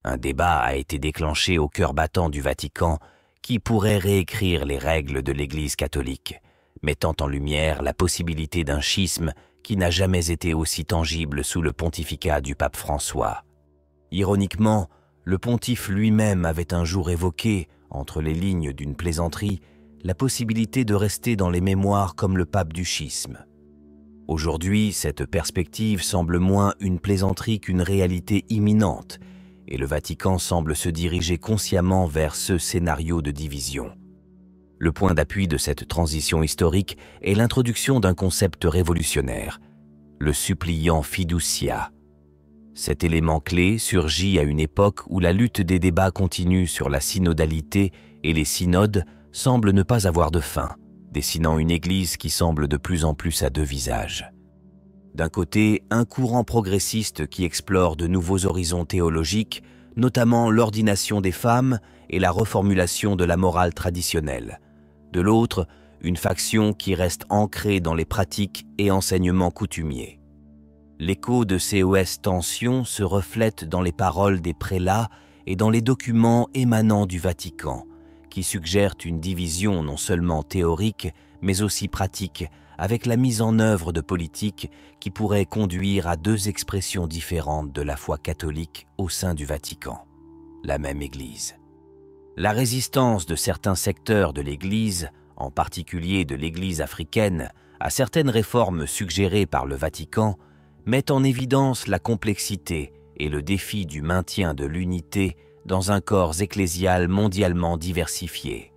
Un débat a été déclenché au cœur battant du Vatican qui pourrait réécrire les règles de l'Église catholique, mettant en lumière la possibilité d'un schisme qui n'a jamais été aussi tangible sous le pontificat du pape François. Ironiquement, le pontife lui-même avait un jour évoqué, entre les lignes d'une plaisanterie, la possibilité de rester dans les mémoires comme le pape du schisme. Aujourd'hui, cette perspective semble moins une plaisanterie qu'une réalité imminente, et le Vatican semble se diriger consciemment vers ce scénario de division. Le point d'appui de cette transition historique est l'introduction d'un concept révolutionnaire, le suppliant fiducia. Cet élément clé surgit à une époque où la lutte des débats continue sur la synodalité et les synodes semblent ne pas avoir de fin, dessinant une Église qui semble de plus en plus à deux visages. D'un côté, un courant progressiste qui explore de nouveaux horizons théologiques, notamment l'ordination des femmes et la reformulation de la morale traditionnelle. De l'autre, une faction qui reste ancrée dans les pratiques et enseignements coutumiers. L'écho de ces tensions se reflète dans les paroles des prélats et dans les documents émanant du Vatican, qui suggèrent une division non seulement théorique, mais aussi pratique, avec la mise en œuvre de politiques qui pourraient conduire à deux expressions différentes de la foi catholique au sein du Vatican, la même Église. La résistance de certains secteurs de l'Église, en particulier de l'Église africaine, à certaines réformes suggérées par le Vatican, met en évidence la complexité et le défi du maintien de l'unité dans un corps ecclésial mondialement diversifié.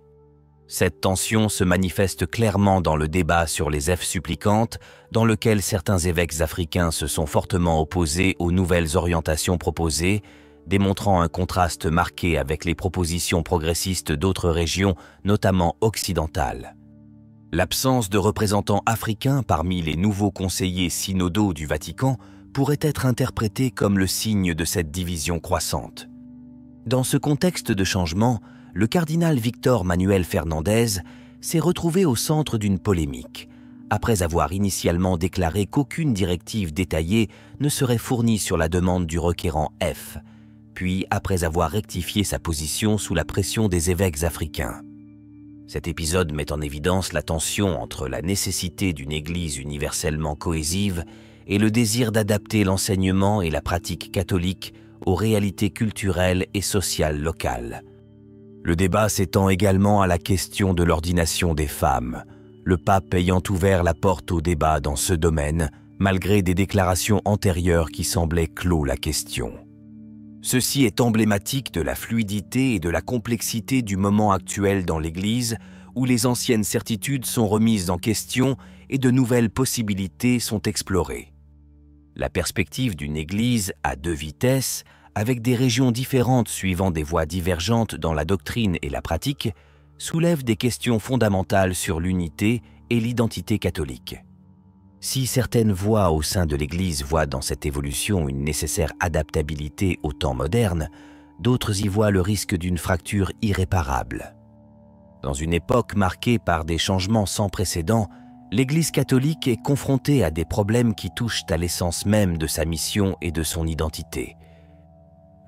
Cette tension se manifeste clairement dans le débat sur les supplicantes, dans lequel certains évêques africains se sont fortement opposés aux nouvelles orientations proposées, démontrant un contraste marqué avec les propositions progressistes d'autres régions, notamment occidentales. L'absence de représentants africains parmi les nouveaux conseillers synodaux du Vatican pourrait être interprétée comme le signe de cette division croissante. Dans ce contexte de changement, le cardinal Victor Manuel Fernandez s'est retrouvé au centre d'une polémique, après avoir initialement déclaré qu'aucune directive détaillée ne serait fournie sur la demande du requérant F, puis après avoir rectifié sa position sous la pression des évêques africains. Cet épisode met en évidence la tension entre la nécessité d'une Église universellement cohésive et le désir d'adapter l'enseignement et la pratique catholique aux réalités culturelles et sociales locales. Le débat s'étend également à la question de l'ordination des femmes, le pape ayant ouvert la porte au débat dans ce domaine, malgré des déclarations antérieures qui semblaient clore la question. Ceci est emblématique de la fluidité et de la complexité du moment actuel dans l'Église, où les anciennes certitudes sont remises en question et de nouvelles possibilités sont explorées. La perspective d'une Église à deux vitesses, avec des régions différentes suivant des voies divergentes dans la doctrine et la pratique, soulève des questions fondamentales sur l'unité et l'identité catholique. Si certaines voix au sein de l'Église voient dans cette évolution une nécessaire adaptabilité au temps moderne, d'autres y voient le risque d'une fracture irréparable. Dans une époque marquée par des changements sans précédent, l'Église catholique est confrontée à des problèmes qui touchent à l'essence même de sa mission et de son identité.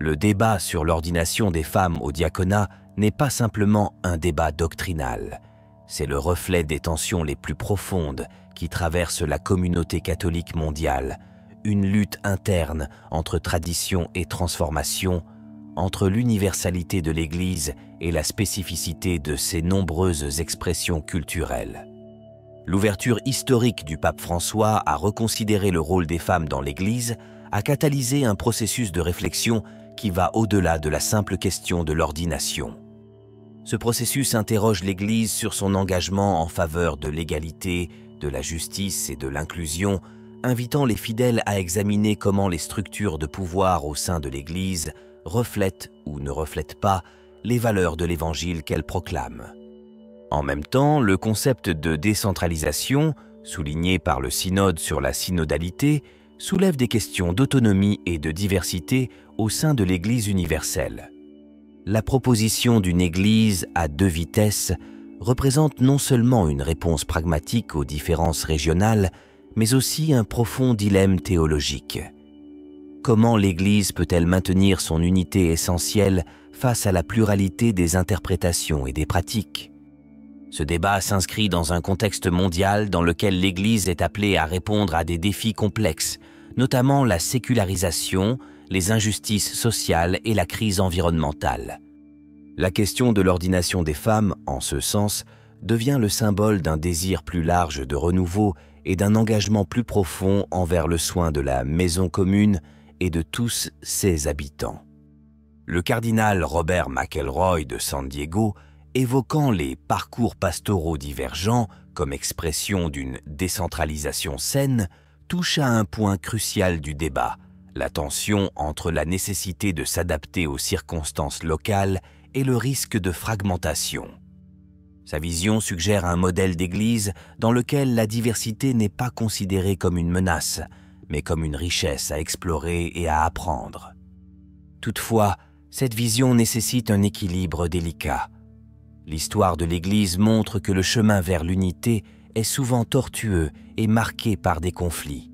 Le débat sur l'ordination des femmes au diaconat n'est pas simplement un débat doctrinal. C'est le reflet des tensions les plus profondes qui traversent la communauté catholique mondiale, une lutte interne entre tradition et transformation, entre l'universalité de l'Église et la spécificité de ses nombreuses expressions culturelles. L'ouverture historique du pape François à reconsidérer le rôle des femmes dans l'Église a catalysé un processus de réflexion qui va au-delà de la simple question de l'ordination. Ce processus interroge l'Église sur son engagement en faveur de l'égalité, de la justice et de l'inclusion, invitant les fidèles à examiner comment les structures de pouvoir au sein de l'Église reflètent ou ne reflètent pas les valeurs de l'Évangile qu'elle proclame. En même temps, le concept de décentralisation, souligné par le synode sur la synodalité, soulève des questions d'autonomie et de diversité au sein de l'Église universelle. La proposition d'une Église à deux vitesses représente non seulement une réponse pragmatique aux différences régionales, mais aussi un profond dilemme théologique. Comment l'Église peut-elle maintenir son unité essentielle face à la pluralité des interprétations et des pratiques? Ce débat s'inscrit dans un contexte mondial dans lequel l'Église est appelée à répondre à des défis complexes, notamment la sécularisation, les injustices sociales et la crise environnementale. La question de l'ordination des femmes, en ce sens, devient le symbole d'un désir plus large de renouveau et d'un engagement plus profond envers le soin de la maison commune et de tous ses habitants. Le cardinal Robert McElroy de San Diego, évoquant les parcours pastoraux divergents comme expression d'une décentralisation saine, touche à un point crucial du débat, la tension entre la nécessité de s'adapter aux circonstances locales et le risque de fragmentation. Sa vision suggère un modèle d'Église dans lequel la diversité n'est pas considérée comme une menace, mais comme une richesse à explorer et à apprendre. Toutefois, cette vision nécessite un équilibre délicat. L'histoire de l'Église montre que le chemin vers l'unité est souvent tortueux et marqué par des conflits.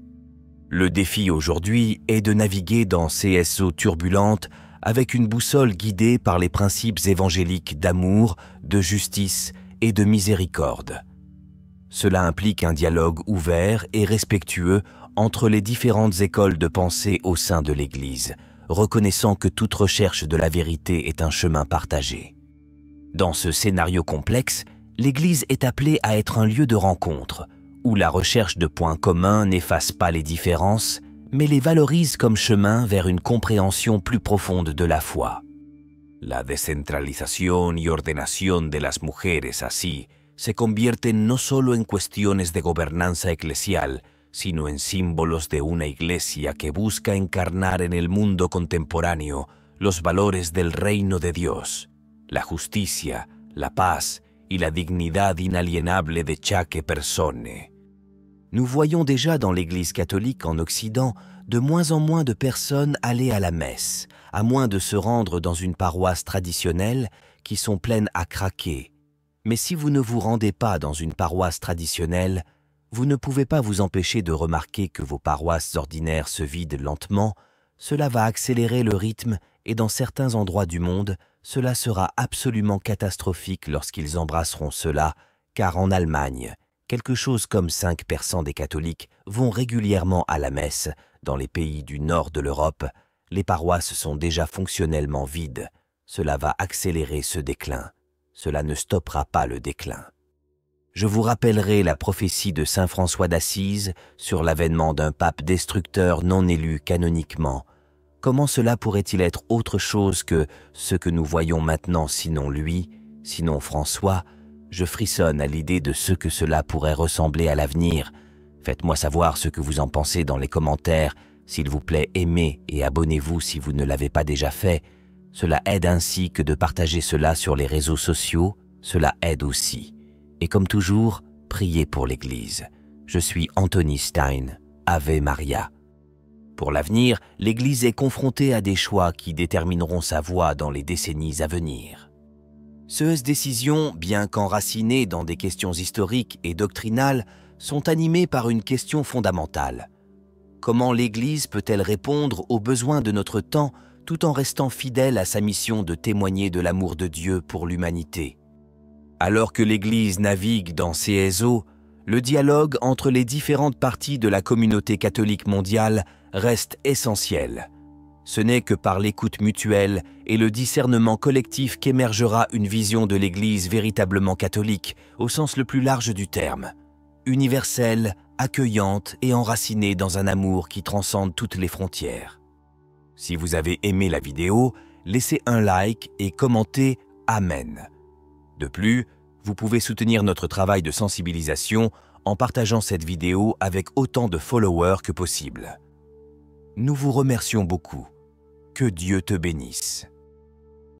Le défi aujourd'hui est de naviguer dans ces eaux turbulentes avec une boussole guidée par les principes évangéliques d'amour, de justice et de miséricorde. Cela implique un dialogue ouvert et respectueux entre les différentes écoles de pensée au sein de l'Église, reconnaissant que toute recherche de la vérité est un chemin partagé. Dans ce scénario complexe, l'Église est appelée à être un lieu de rencontre, où la recherche de points communs n'efface pas les différences, mais les valorise comme chemin vers une compréhension plus profonde de la foi. La descentralización y ordenación de las mujeres así se convierten no solo en cuestiones de gobernanza eclesial, sino en símbolos de una iglesia que busca encarnar en el mundo contemporáneo los valores del reino de Dios, la justicia, la paz y la dignidad inalienable de chaque persone. Nous voyons déjà dans l'Église catholique en Occident de moins en moins de personnes aller à la messe, à moins de se rendre dans une paroisse traditionnelle qui sont pleines à craquer. Mais si vous ne vous rendez pas dans une paroisse traditionnelle, vous ne pouvez pas vous empêcher de remarquer que vos paroisses ordinaires se vident lentement. Cela va accélérer le rythme et dans certains endroits du monde, cela sera absolument catastrophique lorsqu'ils embrasseront cela, car en Allemagne, quelque chose comme 5% des catholiques vont régulièrement à la messe. Dans les pays du nord de l'Europe, les paroisses sont déjà fonctionnellement vides. Cela va accélérer ce déclin. Cela ne stoppera pas le déclin. Je vous rappellerai la prophétie de saint François d'Assise sur l'avènement d'un pape destructeur non élu canoniquement. Comment cela pourrait-il être autre chose que ce que nous voyons maintenant, sinon lui, sinon François? Je frissonne à l'idée de ce que cela pourrait ressembler à l'avenir. Faites-moi savoir ce que vous en pensez dans les commentaires. S'il vous plaît, aimez et abonnez-vous si vous ne l'avez pas déjà fait. Cela aide ainsi que de partager cela sur les réseaux sociaux. Cela aide aussi. Et comme toujours, priez pour l'Église. Je suis Anthony Stein. Ave Maria. Pour l'avenir, l'Église est confrontée à des choix qui détermineront sa voie dans les décennies à venir. Ces décisions, bien qu'enracinées dans des questions historiques et doctrinales, sont animées par une question fondamentale. Comment l'Église peut-elle répondre aux besoins de notre temps tout en restant fidèle à sa mission de témoigner de l'amour de Dieu pour l'humanité? Alors que l'Église navigue dans ces eaux, le dialogue entre les différentes parties de la communauté catholique mondiale reste essentiel. Ce n'est que par l'écoute mutuelle et le discernement collectif qu'émergera une vision de l'Église véritablement catholique, au sens le plus large du terme, universelle, accueillante et enracinée dans un amour qui transcende toutes les frontières. Si vous avez aimé la vidéo, laissez un like et commentez « Amen ». De plus, vous pouvez soutenir notre travail de sensibilisation en partageant cette vidéo avec autant de followers que possible. Nous vous remercions beaucoup. Que Dieu te bénisse.